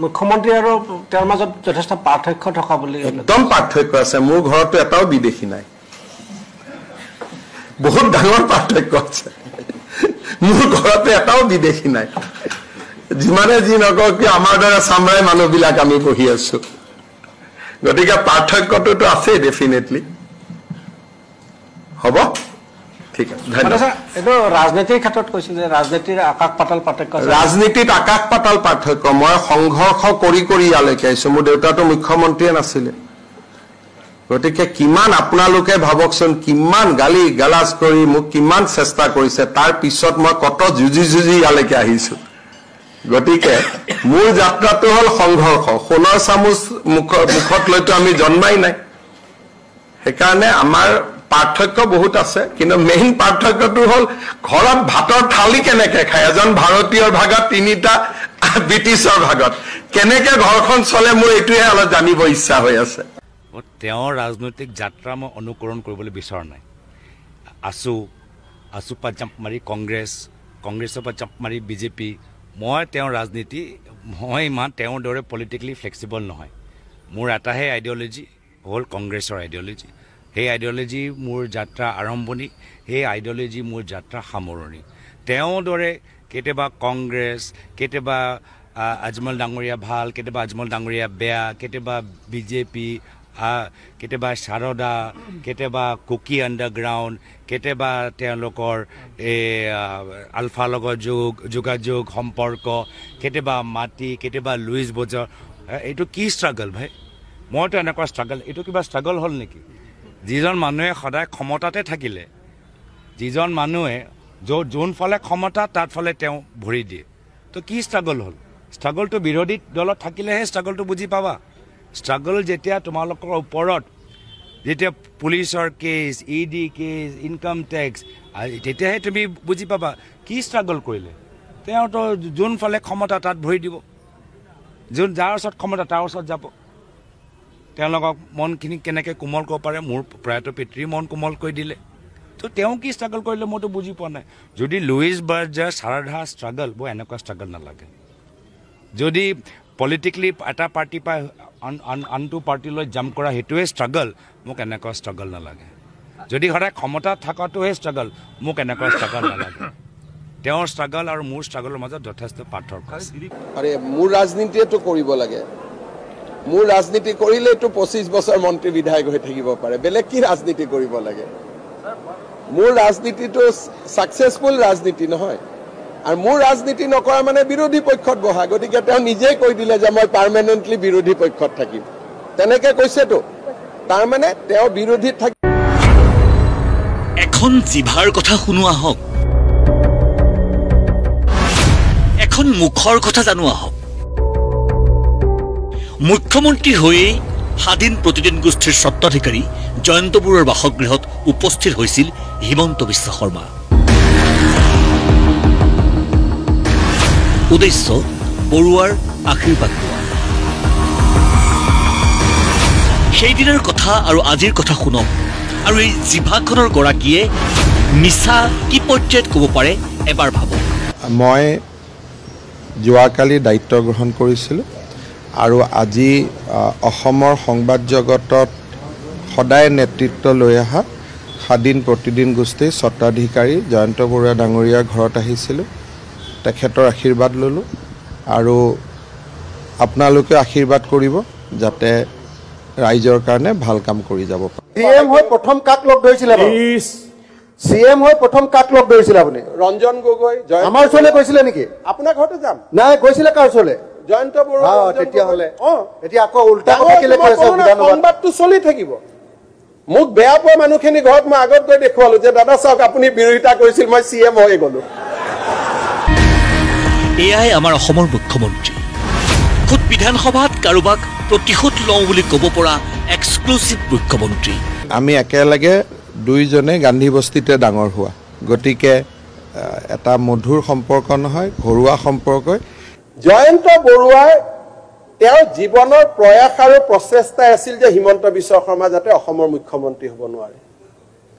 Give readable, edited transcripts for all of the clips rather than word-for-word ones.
মুখ্যমন্ত্ৰী আৰু তেওঁৰ মাজত যথেষ্ট পাৰ্থক্য থকা বুলি একদম পাৰ্থক্য আছে মোৰ ঘৰতো এটাও বিদেশী নাই বহুত ডাঙৰ পাৰ্থক্য আছে মোৰ ঘৰতো এটাও বিদেশী নাই যিমানে যি নকওক কি আমাৰ দৰে চামৰাই মানুহবিলাক আমি বহি আছো গতিকে পাৰ্থক্যটো আছে ডেফিনেটলি হ'ব ঠিক আছে ধন্যবাদ এইটো ৰাজনীতিৰ ক্ষেত্ৰত কৈছে যে ৰাজনীতিৰ আকাশ পাতাল পাৰ্থক্য ৰাজনীতিত আকাশ পাতাল পাৰ্থক্য মই সংঘৰ্ষ কৰি কৰি ইয়ালৈকে আহিছো মোৰ দেউতাটো মুখ্যমন্ত্ৰীয়ে নাছিলে গতিকে কিমান আপোনালোকে ভাবকচোন কিমান গালি গালাজ কৰি মোক কিমান চেষ্টা কৰিছে তাৰ পিছত মই কত যুজি ইয়ালৈকে আহিছো গতিকে মোৰ যাত্ৰাটো হল সংঘৰ্ষ সোণৰ চামুচ মুখত লৈতো আমি জন্মাই নাই সেইকাৰণে আমাৰ পাৰ্থক্য বহুত আছে কিন্তু মেইন পাৰ্থক্যটো হল ঘৰত ভাতৰ থালি কেনেকে খায় এজন ভাৰতীয়ৰ ভাগত তিনিটা ব্ৰিটিছৰ ভাগত কেনেকে ঘৰখন চলে মোৰ এইটোহে অলপ জানিব ইচ্ছা হৈ আছে তেওঁৰ ৰাজনৈতিক যাত্ৰা মই অনুকৰণ কৰিবলৈ বিচৰা নাই আছু পৰা জাম্প মাৰি কংগ্ৰেছৰ পৰা জাম্প মাৰি বিজেপি মই তেওঁৰ ৰাজনীতি মই ইমান তেওঁৰ দৰে পলিটিকেলি ফ্লেক্সিবল নহয় মোৰ এটাহে আইডিঅলজি হ'ল কংগ্ৰেছৰ আইডিঅলজি সেই আইডিঅলজি মোৰ যাত্ৰা আৰম্ভণি সেই আইডিঅলজি মোৰ যাত্ৰা সামৰণি তেওঁৰ দৰে কেতিয়াবা কংগ্ৰেছ কেতিয়াবা আজমল ডাঙৰীয়া ভাল কেতিয়াবা আজমল ডাঙৰীয়া বেয়া কেতিয়াবা বিজেপি কেতিয়াবা শাৰদা কেতিয়াবা কুকি আণ্ডাৰগ্ৰাউণ্ড কেতিয়াবা তেওঁলোকৰ আলফা লগত যোগাযোগ সম্পৰ্ক কেতিয়াবা মাটি কেতিয়াবা লুইচ বজাৰ এইটো কি ষ্ট্ৰাগল ভাই মইতো এনেকুৱা ষ্ট্ৰাগল এইটো কিবা ষ্ট্ৰাগল হ'ল নেকি যিজন মানুহে সদায় ক্ষমতাতে থাকিলে যিজন মানুহে যোনফালে ক্ষমতা তাত ফালে তেওঁ ভৰি দিয়ে তো কি ষ্ট্ৰাগল হ'ল ষ্ট্ৰাগলটো বিৰোধী দলত থাকিলেহে ষ্ট্ৰাগলটো বুজি পাবা ষ্ট্ৰাগল যেতিয়া তোমালোকৰ ওপৰত যেতিয়া পুলিচৰ case ED case income tax তেতিয়াহে তুমি বুজি পাবা কি ষ্ট্ৰাগল কৰিলে তেওঁতো যোনফালে ক্ষমতা তাত ভৰি দিব যাৰ ওচৰত ক্ষমতা তাৰ ওচৰত যাব তেওঁলোকক মনখিনি কেনেকৈ কোমল কৰিব পাৰে মোৰ প্ৰয়াত পিতৃ মন কোমল কৰি দিলে তো তেওঁ কি ষ্ট্ৰাগল কৰিলে মইতো বুজি পোৱা নাই যদি লুইচ বাৰ্জাৰ শাৰদা ষ্ট্ৰাগল বৰ এনেকুৱা ষ্ট্ৰাগল নালাগে যদি পলিটিকেলি এটা পাৰ্টিৰ পৰা আনটো পাৰ্টিলৈ জাম্প কৰা সেইটোৱে ষ্ট্ৰাগল মোক এনেকুৱা ষ্ট্ৰাগল নালাগে যদি সদায় ক্ষমতাত থকাটোহে ষ্ট্ৰাগল মোক এনেকুৱা ষ্ট্ৰাগল নালাগে তেওঁৰ ষ্ট্ৰাগল আৰু মোৰ ষ্ট্ৰাগলৰ মাজত যথেষ্ট পাৰ্থক্য আছে আৰে মোৰ ৰাজনীতিটো কৰিব লাগে মোৰ ৰাজনীতি কৰিলেতো 25 বছৰ মন্ত্ৰী বিধায়ক হৈ থাকিব পাৰে বেলেগ কি ৰাজনীতি কৰিব লাগে মোৰ ৰাজনীতিটো সাকসেসফুল ৰাজনীতি নহয় আৰু মোৰ ৰাজনীতি নকৰা মানে বিৰোধী পক্ষত বহা গতিকে তেওঁ নিজে কৈ দিলে যে মই পাৰ্মানেন্টলি বিৰোধী পক্ষত থাকিম তেনেকে কৈছেতো তাৰ মানে তেওঁ বিৰোধী থাকি এখন জিভাৰ কথা শুনোৱা হওক এখন মুখৰ কথা জানোৱা হওক মুখ্যমন্ত্ৰী হৈ স্বাধীন প্ৰতিদিন গোষ্ঠীৰ স্বত্বাধিকাৰী জয়ন্ত বৰুৱাৰ বাসগৃহত উপস্থিত হৈছিল হিমন্ত বিশ্ব শৰ্মা উদ্দেশ্য বৰুৱাৰ আশীৰ্বাদ লোৱা সেইদিনৰ কথা আৰু আজিৰ কথা শুনক আৰু এই জিভাখনৰ গৰাকীয়ে মিছা কি পৰ্যায়ত ক'ব পাৰে এবাৰ ভাবক মই যোৱাকালি দায়িত্ব গ্ৰহণ কৰিছিলোঁ আৰু আজি অসমৰ সংবাদ জগতত সদায় নেতৃত্ব লৈ অহা স্বাধীন প্ৰতিদিন গোষ্ঠীৰ স্বত্বাধিকাৰী জয়ন্ত বৰুৱা ডাঙৰীয়াৰ ঘৰত আহিছিলোঁ তেখেতৰ আশীৰ্বাদ ললোঁ আৰু আপোনালোকে আশীৰ্বাদ কৰিব যাতে ৰাইজৰ কাৰণে ভাল কাম কৰি যাব পাৰে সিএম হৈ প্ৰথম কাক লগ ধৰিছিলে সিএম হৈ প্ৰথম কাক লগ ধৰিছিলে আপুনি ৰঞ্জন গগৈ আমাৰ ওচৰলৈ গৈছিলে নেকি আপোনাৰ ঘৰতে যাম নাই গৈছিলে কাৰ ওচৰলৈ জয়ন্ত বৰুৱা তেতিয়া হলে এতিয়া আকৌ উল্টা কথা কেলে কৈছে সংবাদটো চলি থাকিব মোক বেয়া পোৱা মানুহখিনি ঘৰত মই আগত গৈ দেখুৱালো যে দাদা চাওক আপুনি বিৰোধিতা কৰিছিল মই সিএম হৈ গলো এয়াই আমাৰ অসমৰ মুখ্যমন্ত্ৰী খুদ বিধানসভাত কাৰোবাক প্ৰতিশোধ লওঁ বুলি ক'ব পৰা এক্সক্লুসিভ মুখ্যমন্ত্ৰী আমি একেলগে দুইজনে গান্ধী বস্তিতে ডাঙৰ হোৱা গতিকে এটা মধুৰ সম্পৰ্ক নহয় ঘৰুৱা সম্পৰ্কই জয়ন্ত বৰুৱাৰ তেওঁৰ জীৱনৰ প্ৰয়াস আৰু প্ৰচেষ্টা আছিল যে হিমন্ত বিশ্ব শৰ্মা যাতে অসমৰ মুখ্যমন্ত্ৰী হ'ব নোৱাৰে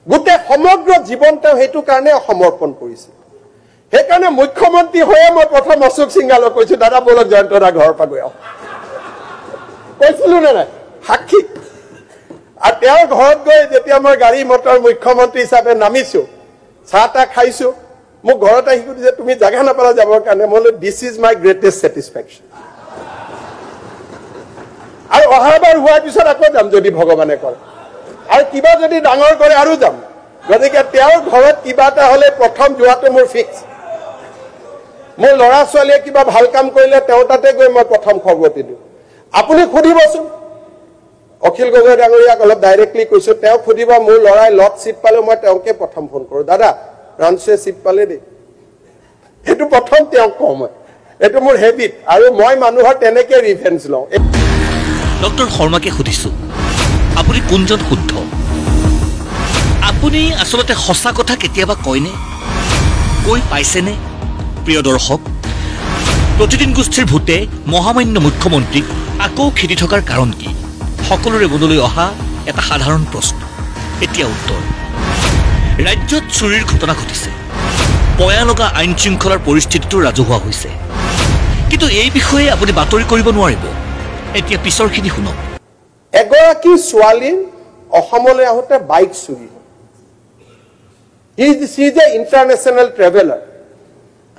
গোটেই সমগ্ৰ জীৱন তেওঁ সেইটো কাৰণে সমৰ্পণ কৰিছিল সেইকাৰণে মুখ্যমন্ত্ৰী হৈয়ে মই প্ৰথম অশোক সিংহালক কৈছো দাদা বলক জয়ন্ত দা ঘৰৰ পৰা গৈ আহক কৈছিলো নে নাই সাক্ষী আৰু তেওঁৰ ঘৰত গৈ যেতিয়া মই গাড়ী মটৰ মুখ্যমন্ত্ৰী হিচাপে নামিছো চাহ তাহ খাইছো মোক ঘৰত আহি সুধিছে তুমি জাগা নাপালা যাবৰ কাৰণে মই this is my greatest satisfaction আৰু অহাবাৰ হোৱাৰ পিছত আকৌ যাম যদি ভগৱানে কৰে আৰু কিবা যদি ডাঙৰ কৰে আৰু যাম গতিকে তেওঁৰ ঘৰত কিবা এটা হ'লে প্ৰথম যোৱাটো মোৰ ফিক্স মোৰ ল'ৰা ছোৱালীয়ে কিবা ভাল কাম কৰিলে তেওঁ তাতে গৈ মই প্ৰথম খবৰটি দিওঁ আপুনি সুধিবচোন অখিল গগৈ ডাঙৰীয়াক অলপ ডাইৰেক্টলি কৈছো তেওঁ সুধিব মোৰ ল'ৰাই লট চিট পালে মই তেওঁকে প্ৰথম ফোন কৰোঁ দাদা ৰাঞ্চুৱে চিট পালে দেই এইটো প্ৰথম তেওঁক কওঁ মই এইটো মোৰ হেবিট আৰু মই মানুহৰ তেনেকৈ ৰিভেঞ্জ লওঁ ডক্টৰ শৰ্মাকে সুধিছো আপুনি কোনজন শুদ্ধ আপুনি আসলতে সঁচা কথা কেতিয়াবা কয়নে কৈ পাইছেনে প্ৰিয় দৰ্শক প্ৰতিদিন গোষ্ঠীৰ ভূতে মহামান্য মুখ্যমন্ত্ৰীক আকৌ খেদি থকাৰ কাৰণ কি সকলোৰে মনলৈ অহা এটা সাধাৰণ প্ৰশ্ন এতিয়া উত্তৰ ৰাজ্যত চুৰিৰ ঘটনা ঘটিছে পয়া লগা আইন শৃংখলাৰ পৰিস্থিতিটো ৰাজহুৱা হৈছে কিন্তু এই বিষয়ে আপুনি বাতৰি কৰিব নোৱাৰিব এতিয়া পিছৰখিনি শুনক এগৰাকী ছোৱালী অসমলৈ আহোঁতে বাইক চুৰি সি যে ইণ্টাৰনেশ্যনেল ট্ৰেভেলাৰ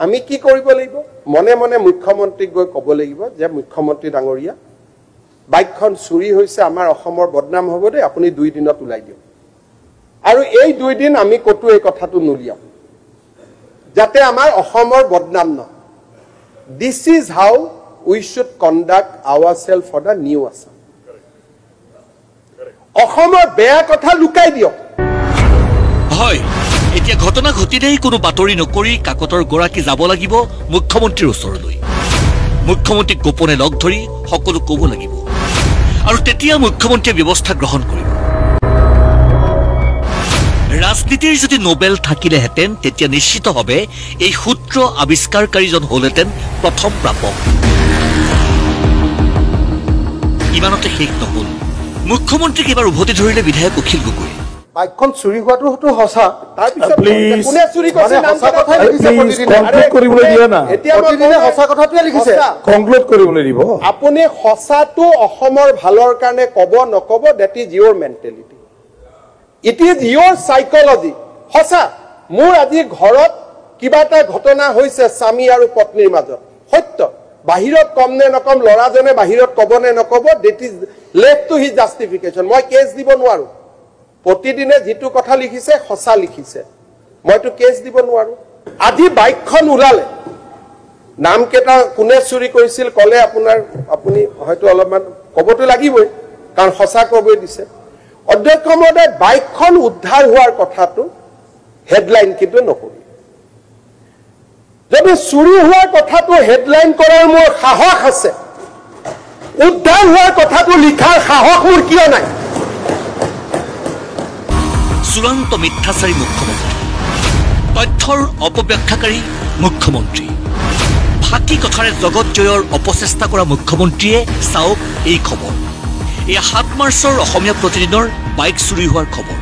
আমি কি কৰিব লাগিব মনে মনে মুখ্যমন্ত্ৰীক গৈ ক'ব লাগিব যে মুখ্যমন্ত্ৰী ডাঙৰীয়া বাইকখন চুৰি হৈছে আমাৰ অসমৰ বদনাম হ'ব দেই আপুনি 2 দিনত ওলাই দিয়ক আৰু এই 2 দিন আমি ক'তো এই কথাটো নুলিয়াম যাতে আমাৰ অসমৰ বদনাম নহয় this is how we should conduct our self for the new Assam অসমৰ বেয়া কথা লুকাই দিয়ক হয় এতিয়া ঘটনা ঘটিলেই কোনো বাতৰি নকৰি কাকতৰ গৰাকী যাব লাগিব মুখ্যমন্ত্ৰীৰ ওচৰলৈ মুখ্যমন্ত্ৰীক গোপনে লগ ধৰি সকলো ক'ব লাগিব আৰু তেতিয়া মুখ্যমন্ত্ৰীয়ে ব্যৱস্থা গ্ৰহণ কৰিব ৰাজনীতিৰ যদি নোবেল থাকিলেহেঁতেন তেতিয়া নিশ্চিতভাৱে এই সূত্ৰ আৱিষ্কাৰকাৰীজন হ'লহেঁতেন প্ৰথম প্ৰাপক ইমানতে শেষ নহ'ল মুখ্যমন্ত্ৰীক এবাৰ উভতি ধৰিলে বিধায়ক অখিল গগৈ বাইকখন চুৰি হোৱাটো সঁচা তাৰপিছত Please. কোনে চুৰি কৰিছে সঁচা কথাই লিখিছে প্ৰতিদিনে। Conclude কৰিবলৈ দিয়া না। এতিয়া প্ৰতিদিনে সঁচা কথাটোৱে লিখিছে কনক্লুড কৰিবলৈ দিব আপুনি সঁচাটো অসমৰ ভালৰ কাৰণে ক'ব নক'ব that is your mentality it is your psychology সঁচা মোৰ আজি ঘৰত কিবা এটা ঘটনা হৈছে স্বামী আৰু পত্নীৰ মাজত সত্য বাহিৰত কম নে নকম ল'ৰাজনে বাহিৰত ক'ব নে নক'ব that is left to his justification মই কেছ দিব নোৱাৰো প্ৰতিদিনে যিটো কথা লিখিছে সঁচা লিখিছে মইতো কেছ দিব নোৱাৰো আজি বাইকখন ওলালে নাম কেইটা কোনে চুৰি কৰিছিল ক'লে আপুনি হয়তো অলপমান ক'বতো লাগিবই কাৰণ সঁচা ক'বই দিছে অধ্যক্ষ মহোদয় বাইকখন উদ্ধাৰ হোৱাৰ কথাটো হেডলাইন কিন্তু নকৰি যদি চুৰি হোৱাৰ কথাটো হেডলাইন কৰাৰ মোৰ সাহস আছে উদ্ধাৰ হোৱাৰ কথাটো লিখাৰ সাহস মোৰ কিয় নাই চূড়ান্ত মিথ্যাচাৰী মুখ্যমন্ত্ৰী তথ্যৰ অপব্যাখ্যাকাৰী মুখ্যমন্ত্ৰী ফাঁকি কথাৰে জগত জয়ৰ অপচেষ্টা কৰা মুখ্যমন্ত্ৰীয়ে চাওক এই খবৰ এয়া 7 মাৰ্চৰ অসমীয়া প্ৰতিদিনৰ বাইক চুৰি হোৱাৰ খবৰ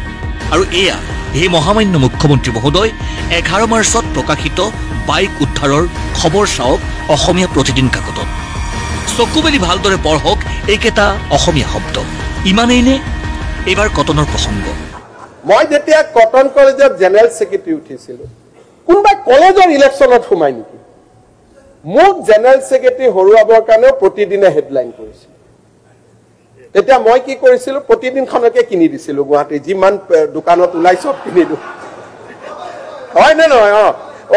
আৰু এয়া এই মহামান্য মুখ্যমন্ত্ৰী মহোদয় 11 মাৰ্চত প্ৰকাশিত বাইক উদ্ধাৰৰ খবৰ চাওক অসমীয়া প্ৰতিদিন কাকতত চকু মেলি ভালদৰে পঢ়ক এইকেইটা অসমীয়া শব্দ ইমানেই নে এইবাৰ কটনৰ প্ৰসংগ মই যেতিয়া কটন কলেজত জেনেৰেল ছেক্ৰেটাৰী উঠিছিলো কোনোবা কলেজৰ ইলেকশ্যনত সোমাই নেকি মোক জেনেৰেল ছেক্ৰেটাৰী হৰুৱাবৰ কাৰণে প্ৰতিদিনে হেডলাইন কৰিছিল তেতিয়া মই কি কৰিছিলো প্ৰতিদিনখনকে কিনি দিছিলো গুৱাহাটী যিমান দোকানত ওলাই সব কিনি দিওঁ হয় নে নহয়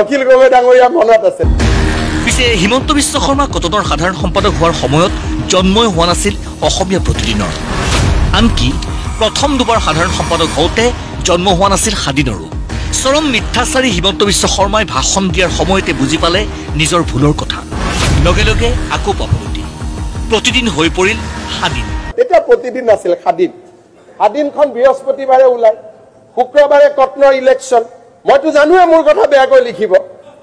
অখিল গগৈ ডাঙৰীয়া মনত আছে পিছে হিমন্ত বিশ্ব শৰ্মা কটনৰ সাধাৰণ সম্পাদক হোৱাৰ সময়ত জন্মই হোৱা নাছিল অসমীয়া প্ৰতিদিনৰ আনকি প্ৰথম দুবাৰ সাধাৰণ সম্পাদক হওঁতে জন্ম হোৱা নাছিল সাদিনৰো চৰম মিথ্যাচাৰী হিমন্ত বিশ্ব শৰ্মাই ভাষণ দিয়াৰ সময়তে বুজি পালে নিজৰ ভুলৰ কথা লগে লগে আকৌ পাপলতি প্ৰতিদিন হৈ পৰিল সাদিন তেতিয়া প্ৰতিদিন নাছিল সাদিনখন বৃহস্পতিবাৰে ওলাই শুক্ৰবাৰে কটনৰ ইলেকশ্যন মইতো জানোৱে মোৰ কথা বেয়াকৈ লিখিব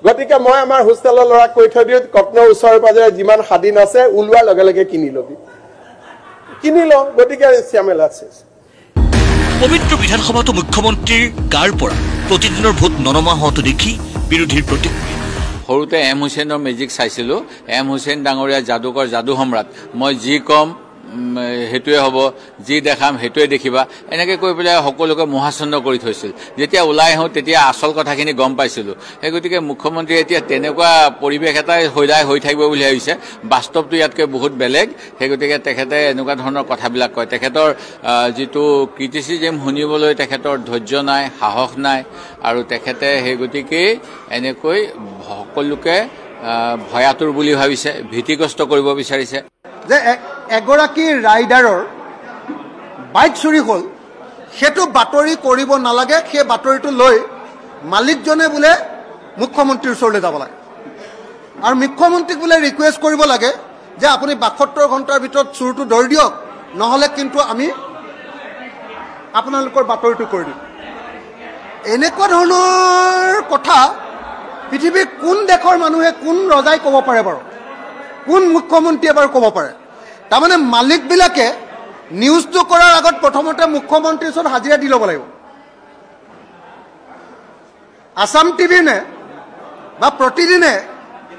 গতিকে মই আমাৰ হোষ্টেলৰ ল'ৰাক কৈ থৈ দিওঁ কটনৰ ওচৰে পাজৰে যিমান সাদিন আছে ওলোৱাৰ লগে লগে কিনি লবি কিনি লওঁ গতিকে শ্যামেলা আছে পবিত্ৰ বিধানসভাতো মুখ্যমন্ত্ৰীৰ গাৰ পৰা প্ৰতিদিনৰ ভোট ননমা হোৱাটো দেখি বিৰোধীৰ প্ৰতিক্ৰিয়া সৰুতে এম হুছেইনৰ মেজিক চাইছিলোঁ এম হুছেইন ডাঙৰীয়া যাদুকৰ যাদু সম্ৰাট মই যি কম হেতুৱে হ'ব যি দেখাম হেতুৱে দেখিবা এনেকৈ কৈ পেলাই সকলোকে মোহাচ্ছন্ন কৰি থৈছিল যেতিয়া ওলাই আহোঁ তেতিয়া আচল কথাখিনি গম পাইছিলোঁ সেই গতিকে মুখ্যমন্ত্ৰী এতিয়া তেনেকুৱা পৰিৱেশ এটাই সদায় হৈ থাকিব বুলি ভাবিছে বাস্তৱটো ইয়াতকৈ বহুত বেলেগ সেই গতিকে তেখেতে এনেকুৱা ধৰণৰ কথাবিলাক কয় তেখেতৰ যিটো ক্ৰিটিচিজম শুনিবলৈ তেখেতৰ ধৈৰ্য নাই সাহস নাই আৰু তেখেতে সেই গতিকে এনেকৈ সকলোকে ভয়াতুৰ বুলি ভাবিছে ভীতিগ্ৰস্ত কৰিব বিচাৰিছে যে এগৰাকী ৰাইডাৰৰ বাইক চুৰি হ'ল সেইটো বাতৰি কৰিব নালাগে সেই বাতৰিটো লৈ মালিকজনে বোলে মুখ্যমন্ত্ৰীৰ ওচৰলৈ যাব লাগে আৰু মুখ্যমন্ত্ৰীক বোলে ৰিকুৱেষ্ট কৰিব লাগে যে আপুনি ৭২ ঘণ্টাৰ ভিতৰত চুৰটো ধৰি দিয়ক নহ'লে কিন্তু আমি আপোনালোকৰ বাতৰিটো কৰি দিম এনেকুৱা ধৰণৰ কথা পৃথিৱীৰ কোন দেশৰ মানুহে কোন ৰজাই ক'ব পাৰে বাৰু কোন মুখ্যমন্ত্ৰীয়ে বাৰু ক'ব পাৰে তাৰমানে মালিকবিলাকে নিউজটো কৰাৰ আগত প্ৰথমতে মুখ্যমন্ত্ৰীৰ ওচৰত হাজিৰা দি ল'ব লাগিব আসাম টিভিনে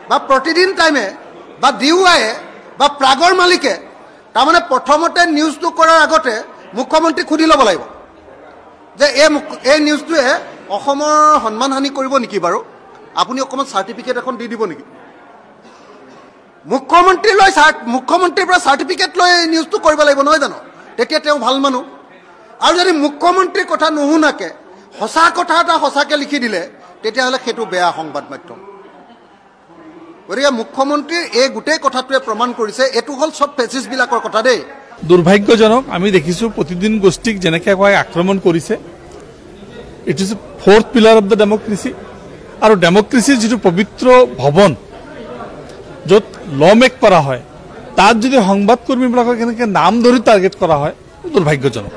বা প্ৰতিদিন টাইমে বা ডিউআইয়ে বা প্ৰাগৰ মালিকে তাৰমানে প্ৰথমতে নিউজটো কৰাৰ আগতে মুখ্যমন্ত্ৰীক সুধি ল'ব লাগিব যে এই নিউজটোৱে অসমৰ সন্মানহানি কৰিব নেকি বাৰু আপুনি অকণমান চাৰ্টিফিকেট এখন দি দিব নেকি মুখ্যমন্ত্ৰীৰ পৰা চাৰ্টিফিকেট লৈ নিউজটো কৰিব লাগিব নহয় জানো তেতিয়া তেওঁ ভাল মানুহ আৰু যদি মুখ্যমন্ত্ৰীৰ কথা নুশুনাকে সঁচা কথা এটা সঁচাকৈ লিখি দিলে তেতিয়াহ'লে সেইটো বেয়া সংবাদ মাধ্যম গতিকে মুখ্যমন্ত্ৰীৰ এই গোটেই কথাটোৱে প্ৰমাণ কৰিছে এইটো হ'ল চব ফেচিছবিলাকৰ কথা দেই দুৰ্ভাগ্যজনক আমি দেখিছোঁ প্ৰতিদিন গোষ্ঠীক যেনেকৈ আক্ৰমণ কৰিছে it is fourth pillar of the democracy আৰু ডেমক্ৰেচিৰ যিটো পবিত্ৰ ভৱন য'ত ল মেক কৰা হয় তাত যদি সংবাদকৰ্মীবিলাকক কেনেকৈ নাম ধৰি টাৰ্গেট কৰা হয় দুৰ্ভাগ্যজনক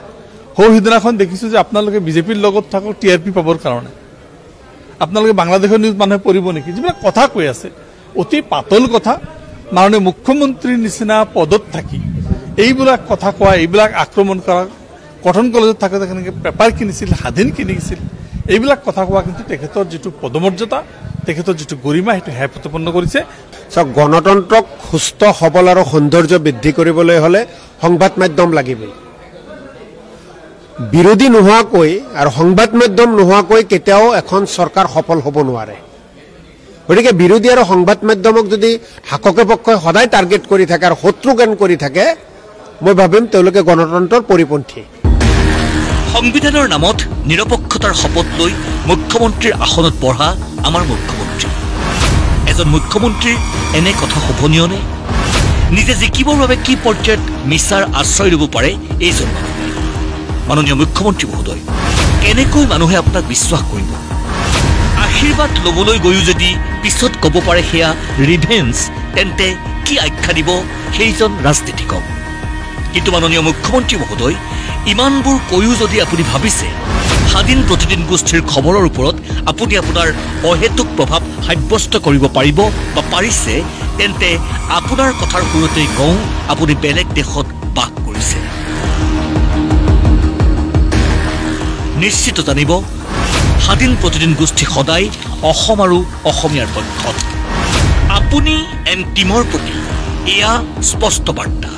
সিদিনাখন দেখিছোঁ যে আপোনালোকে বিজেপিৰ লগত থাকক TRP পাবৰ কাৰণে আপোনালোকে বাংলাদেশৰ নিউজ মানুহে পঢ়িব নেকি যিবিলাক কথা কৈ আছে অতি পাতল কথা মাননীয় মুখ্যমন্ত্ৰীৰ নিচিনা পদত থাকি এইবিলাক কথা কোৱা এইবিলাক আক্ৰমণ কৰা কটন কলেজত থাকোঁতে কেনেকৈ পেপাৰ কিনিছিল স্বাধীন কিনিছিল এইবিলাক কথা কোৱা কিন্তু তেখেতৰ যিটো পদমৰ্যাদা তেখেতৰ যিটো গৰিমা সেইটো হেয় প্ৰতিপন্ন কৰিছে গণতন্ত্ৰক সুস্থ সবল আৰু সৌন্দৰ্য বৃদ্ধি কৰিবলৈ হ'লে সংবাদ মাধ্যম লাগিবই বিৰোধী নোহোৱাকৈ আৰু সংবাদ মাধ্যম নোহোৱাকৈ কেতিয়াও এখন চৰকাৰ সফল হ'ব নোৱাৰে গতিকে বিৰোধী আৰু সংবাদ মাধ্যমক যদি হাককে পক্ষে সদায় টাৰ্গেট কৰি থাকে আৰু শত্ৰুজ্ঞান কৰি থাকে মই ভাবিম তেওঁলোকে গণতন্ত্ৰৰ পৰিপন্থী সংবিধানৰ নামত নিৰপেক্ষতাৰ শপত লৈ মুখ্যমন্ত্ৰীৰ আসনত বঢ়া আমাৰ মুখ্যমন্ত্ৰী এজন মুখ্যমন্ত্ৰীৰ এনে কথা শোভনীয়নে নিজে জিকিবৰ বাবে কি পৰ্যায়ত মিছাৰ আশ্ৰয় ল'ব পাৰে এইজন মাননীয় মুখ্যমন্ত্ৰী মহোদয় কেনেকৈ মানুহে আপোনাক বিশ্বাস কৰিব আশীৰ্বাদ ল'বলৈ গৈও যদি পিছত ক'ব পাৰে সেয়া ৰিভেঞ্চ তেন্তে কি আখ্যা দিব সেইজন ৰাজনীতিকক কিন্তু মাননীয় মুখ্যমন্ত্ৰী মহোদয় ইমানবোৰ কৈও যদি আপুনি ভাবিছে স্বাধীন প্ৰতিদিন গোষ্ঠীৰ খবৰৰ ওপৰত আপুনি আপোনাৰ অহেতুক প্ৰভাৱ সাব্যস্ত কৰিব পাৰিব বা পাৰিছে তেন্তে আপোনাৰ কথাৰ সুৰতেই কওঁ আপুনি বেলেগ দেশত বাস কৰিছে নিশ্চিত জানিব স্বাধীন প্ৰতিদিন গোষ্ঠী সদায় অসম আৰু অসমীয়াৰ পক্ষত আপুনি এন টিমৰ প্ৰতি এয়া স্পষ্ট বাৰ্তা